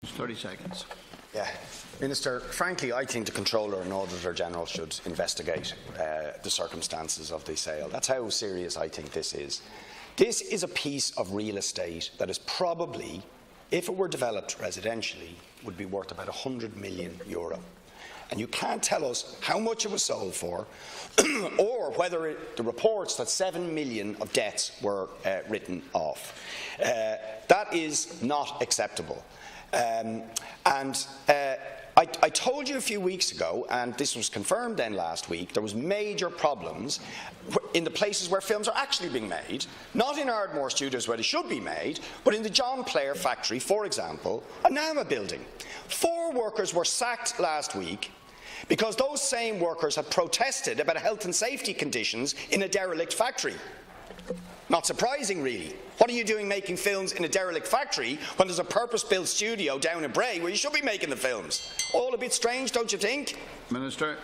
30 seconds. Yeah. Minister, frankly, I think the Comptroller and Auditor General should investigate the circumstances of the sale. That's how serious I think this is. This is a piece of real estate that is probably, if it were developed residentially, would be worth about €100 million. And you can't tell us how much it was sold for or whether the reports that 7 million of debts were written off. That is not acceptable. I told you a few weeks ago, and this was confirmed then last week, there was major problems in the places where films are actually being made, not in Ardmore Studios where they should be made, but in the John Player factory, for example, a NAMA building. 4 workers were sacked last week because those same workers had protested about health and safety conditions in a derelict factory. Not surprising, really. What are you doing making films in a derelict factory when there's a purpose-built studio down in Bray where you should be making the films? All a bit strange, don't you think? Minister,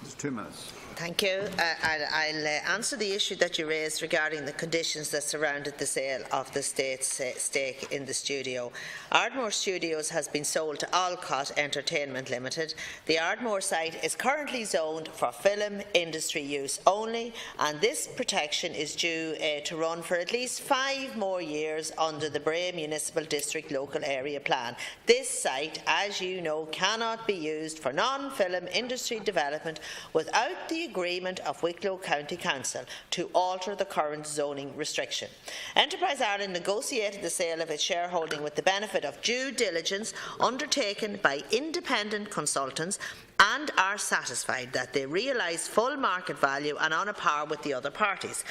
it's 2 minutes. Thank you. I'll answer the issue that you raised regarding the conditions that surrounded the sale of the state's stake in the studio. Ardmore Studios has been sold to Alcott Entertainment Limited. The Ardmore site is currently zoned for film industry use only, and this protection is due to run for at least 5 more years under the Bray Municipal District Local Area Plan. This site, as you know, cannot be used for non-film industry development without the agreement of Wicklow County Council to alter the current zoning restriction. Enterprise Ireland negotiated the sale of its shareholding with the benefit of due diligence undertaken by independent consultants and are satisfied that they realise full market value and on a par with the other parties.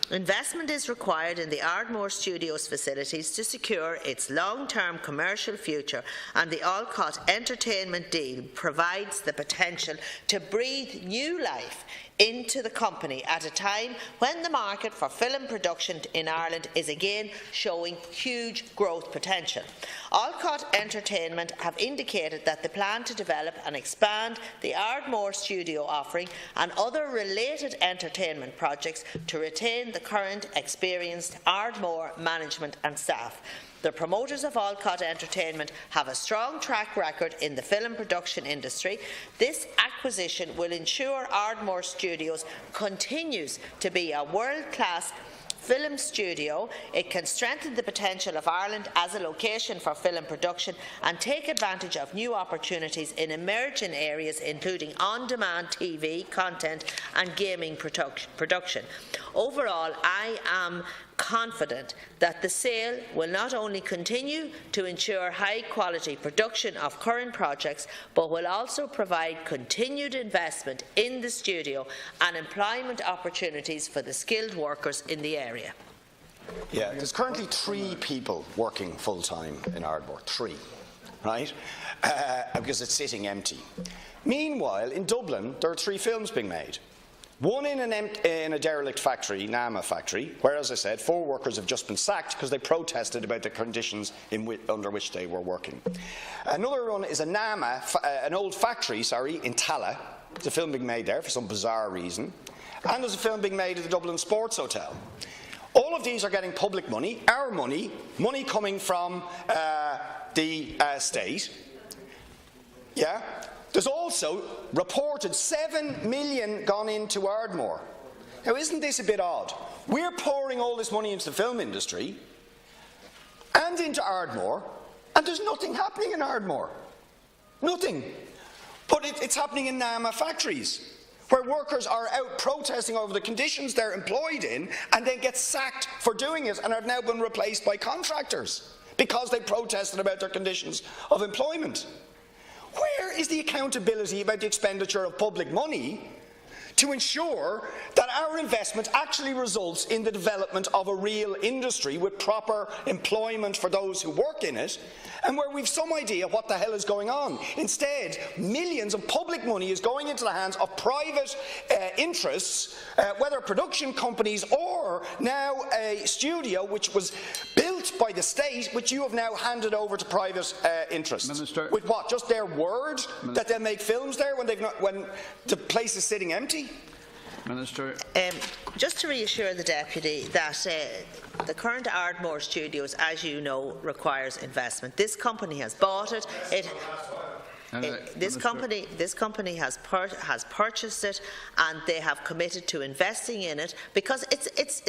Investment is required in the Ardmore Studios facilities to secure its long-term commercial future, and the Alcott Entertainment deal provides the potential to breathe new life into the company at a time when the market for film production in Ireland is again showing huge growth potential. Alcott Entertainment have indicated that they plan to develop and expand the Ardmore studio offering and other related entertainment projects to retain the current experienced Ardmore management and staff. The promoters of Alcott Entertainment have a strong track record in the film production industry. This acquisition will ensure Ardmore Studios continues to be a world-class film studio. It can strengthen the potential of Ireland as a location for film production and take advantage of new opportunities in emerging areas including on-demand TV content and gaming production. Overall, I am confident that the sale will not only continue to ensure high-quality production of current projects, but will also provide continued investment in the studio and employment opportunities for the skilled workers in the area. Yeah, there's currently 3 people working full-time in Ardmore. 3, right? Because it's sitting empty. Meanwhile, in Dublin, there are 3 films being made. One in a derelict factory, NAMA factory, where, as I said, 4 workers have just been sacked because they protested about the conditions under which they were working. Another one is a NAMA, an old factory, in Tala. There's a film being made there for some bizarre reason. And there's a film being made at the Dublin Sports Hotel. All of these are getting public money, our money, money coming from the state. Yeah. There's also reported 7 million gone into Ardmore. Now, isn't this a bit odd? We're pouring all this money into the film industry and into Ardmore, and there's nothing happening in Ardmore. Nothing. But it's happening in NAMA factories, where workers are out protesting over the conditions they're employed in and then get sacked for doing it and have now been replaced by contractors because they protested about their conditions of employment. Where is the accountability about the expenditure of public money to ensure that our investment actually results in the development of a real industry with proper employment for those who work in it, and where we've some idea what the hell is going on? Instead, millions of public money is going into the hands of private interests, whether production companies or now a studio which was built by the state, which you have now handed over to private interests. Minister. With what? Just their word that they'll make films there when the place is sitting empty? Minister. Just to reassure the Deputy that the current Ardmore Studios, as you know, requires investment. This company has bought it. This company has purchased it, and they have committed to investing in it because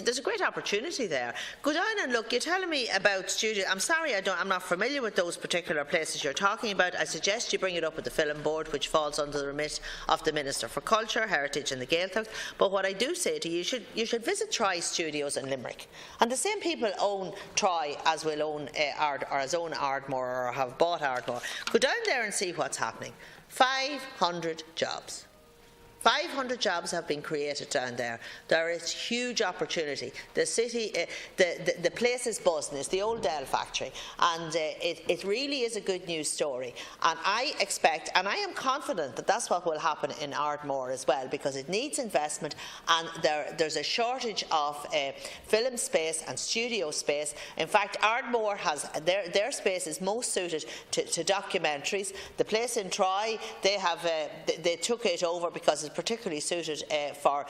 there's a great opportunity there. Go down and look. You're telling me about studios. I'm sorry, I'm not familiar with those particular places you're talking about. I suggest you bring it up with the Film Board, which falls under the remit of the Minister for Culture, Heritage and the Gaeltacht. But what I do say to you, you should visit Troy Studios in Limerick, and the same people own Troy as will own Ardmore or have bought Ardmore. Go down there and see what's happening. 500 jobs. 500 jobs have been created down there. There is huge opportunity. The city, the place is buzzing. It's the old Dell factory, and it really is a good news story. And I expect, and I am confident that that's what will happen in Ardmore as well, because it needs investment, and there's a shortage of film space and studio space. In fact, Ardmore has their space is most suited to documentaries. The place in Troy, they took it over because it's particularly suited for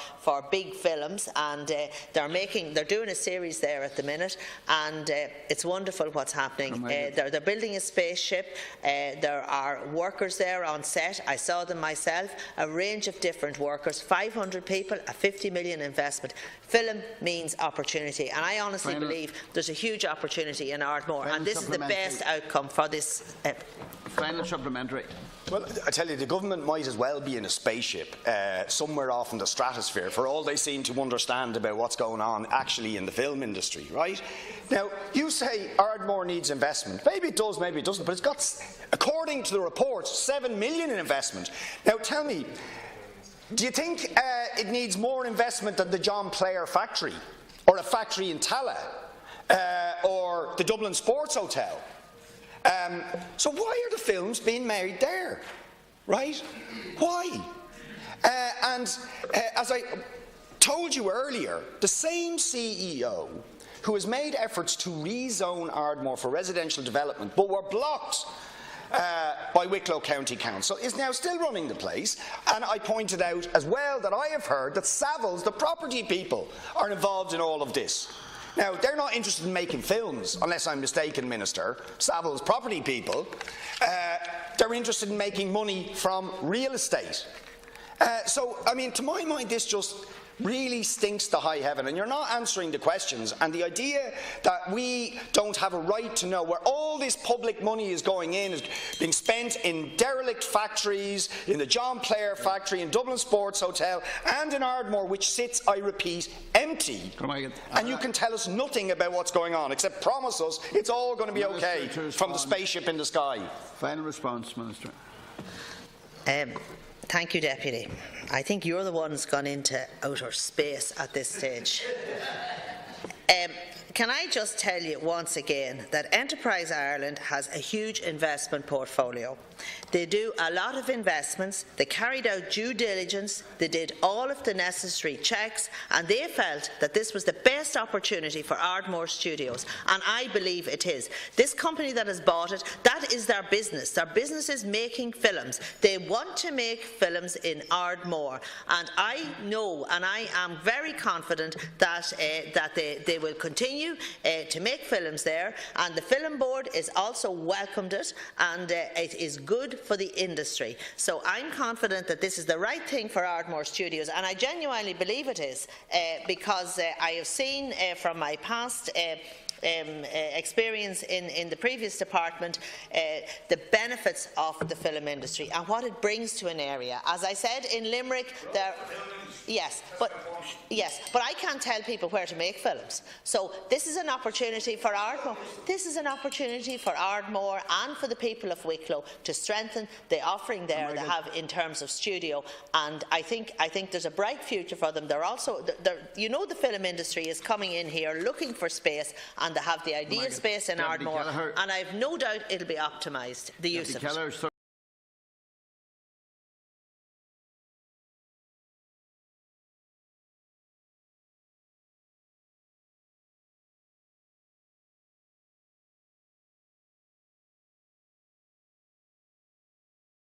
big films, and they're doing a series there at the minute, and it's wonderful what's happening. They're building a spaceship. There are workers there on set. I saw them myself. A range of different workers. 500 people. A 50 million investment. Film means opportunity, and I honestly believe there's a huge opportunity in Ardmore, and this is the best outcome for this. Final supplementary. Well, I tell you, the government might as well be in a spaceship somewhere off in the stratosphere for all they seem to understand about what's going on actually in the film industry, right? Now, you say Ardmore needs investment. Maybe it does, maybe it doesn't, but it's got, according to the reports, 7 million in investment. Now, tell me, do you think it needs more investment than the John Player factory, or a factory in Tala, or the Dublin Sports Hotel? So why are the films being made there, right? Why? And as I told you earlier, the same CEO who has made efforts to rezone Ardmore for residential development but were blocked by Wicklow County Council is now still running the place. And I pointed out as well that I have heard that Savills, the property people, are involved in all of this. Now, they're not interested in making films, unless I'm mistaken, Minister. Savills property people, they're interested in making money from real estate. So, I mean, to my mind, this just really stinks to high heaven, and you're not answering the questions. And the idea that we don't have a right to know where all this public money is going in, is being spent in derelict factories, in the John Player factory, in Dublin Sports Hotel, and in Ardmore, which sits, I repeat, empty. And you can tell us nothing about what's going on, except promise us it's all going to be okay from the spaceship in the sky. Final response, Minister. Thank you, Deputy. I think you're the ones gone into outer space at this stage. Can I just tell you once again that Enterprise Ireland has a huge investment portfolio. They do a lot of investments, they carried out due diligence, they did all of the necessary checks, and they felt that this was the best opportunity for Ardmore Studios, and I believe it is. This company that has bought it, that is their business. Their business is making films. They want to make films in Ardmore, and I know and I am very confident that, they will continue to make films there, and the Film Board is also welcomed it, and it is good for the industry. So I'm confident that this is the right thing for Ardmore Studios, and I genuinely believe it is, because I have seen from my past experience in the previous department the benefits of the film industry and what it brings to an area. As I said, in Limerick, yes, but I can't tell people where to make films. So this is an opportunity for Ardmore. This is an opportunity for Ardmore and for the people of Wicklow to strengthen the offering there they have in terms of studio. And I think there's a bright future for them. They're also, you know, the film industry is coming in here looking for space, and they have the ideal space in Ardmore, and I have no doubt it'll be optimised, the use of it.